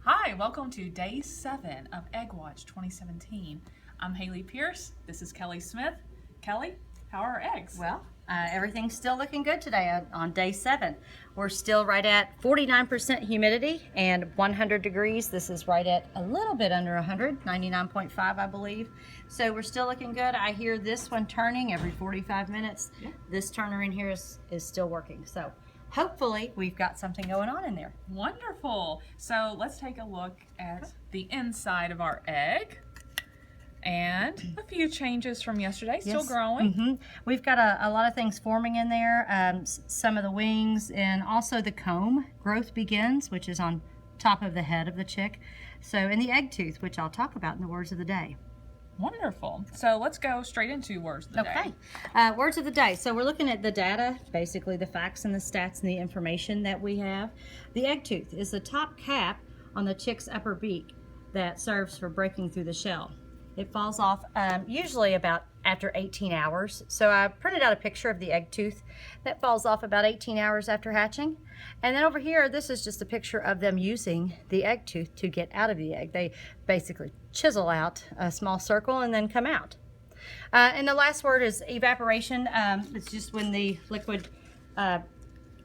Hi, welcome to day 7 of Egg Watch 2017. I'm Haley Pierce. This is Kelly Smith. Kelly, how are our eggs? Well, everything's still looking good today on day 7. We're still right at 49% humidity and 100 degrees. This is right at a little bit under 100, 99.5 I believe. So we're still looking good. I hear this one turning every 45 minutes. Yeah. This turner in here is still working. So hopefully we've got something going on in there. Wonderful. So let's take a look at the inside of our egg. And a few changes from yesterday, still Yes. growing. We've got a lot of things forming in there, some of the wings, and also the comb growth begins, which is on top of the head of the chick. So, and the egg tooth, which I'll talk about in the words of the day. Wonderful. So let's go straight into words of the day. Okay, words of the day. So we're looking at the data, basically the facts and the stats and the information that we have. The egg tooth is the top cap on the chick's upper beak that serves for breaking through the shell. It falls off usually about after 18 hours. So I printed out a picture of the egg tooth that falls off about 18 hours after hatching. And then over here, this is just a picture of them using the egg tooth to get out of the egg. They basically chisel out a small circle and then come out. And the last word is evaporation. It's just when the liquid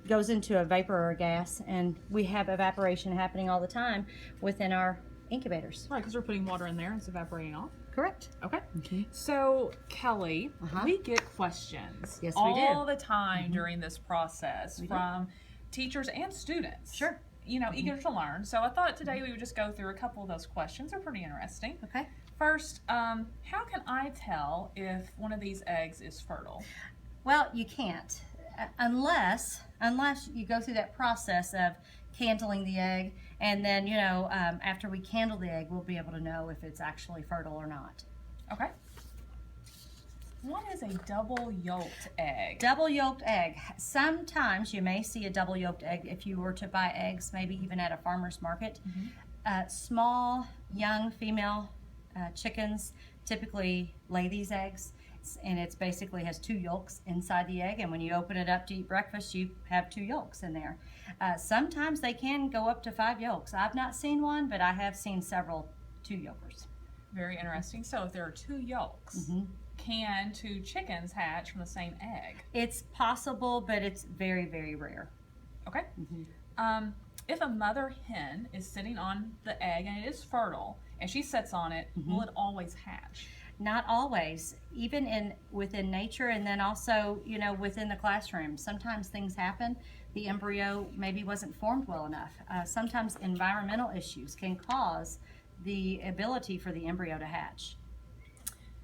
goes into a vapor or a gas, and we have evaporation happening all the time within our incubators. Right, because we're putting water in there and it's evaporating off. Correct. Okay. So, Kelly, we get questions Yes, we all do. the time during this process from teachers and students. Sure. You know, eager to learn. So I thought today we would just go through a couple of those questions. They're pretty interesting. Okay. First, how can I tell if one of these eggs is fertile? Well, you can't unless you go through that process of candling the egg, and then after we candle the egg, we'll be able to know if it's actually fertile or not. Okay. What is a double yolked egg? Double yolked egg. Sometimes you may see a double yolked egg if you were to buy eggs, maybe even at a farmer's market. Small, young female chickens typically lay these eggs, and it's basically has 2 yolks inside the egg, and when you open it up to eat breakfast, you have 2 yolks in there. Sometimes they can go up to 5 yolks. I've not seen one, but I have seen several 2 yolkers. Very interesting. So if there are 2 yolks, can 2 chickens hatch from the same egg? It's possible, but it's very, very rare. Okay. If a mother hen is sitting on the egg and it is fertile, and she sits on it, will it always hatch? Not always, even within nature, and then also, within the classroom. Sometimes things happen. The embryo maybe wasn't formed well enough. Sometimes environmental issues can cause the ability for the embryo to hatch.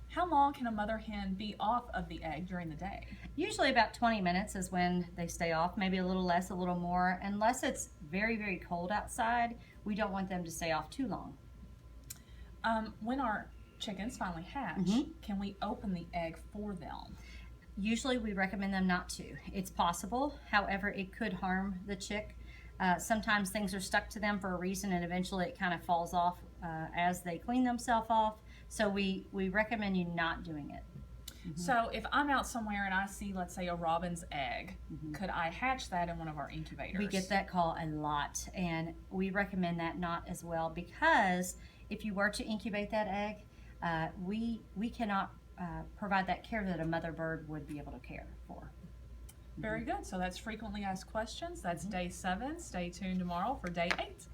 How long can a mother hen be off of the egg during the day? Usually about 20 minutes is when they stay off, maybe a little less, a little more. Unless it's very, very cold outside, we don't want them to stay off too long. When our chickens finally hatch, can we open the egg for them? Usually we recommend them not to. It's possible, however, it could harm the chick. Sometimes things are stuck to them for a reason, and eventually it kind of falls off as they clean themselves off. So we recommend you not doing it. So if I'm out somewhere and I see, let's say, a robin's egg, could I hatch that in one of our incubators? We get that call a lot, and we recommend that not as well, because if you were to incubate that egg, we cannot provide that care that a mother bird would be able to care for. Very good. So that's frequently asked questions. That's day 7. Stay tuned tomorrow for day 8.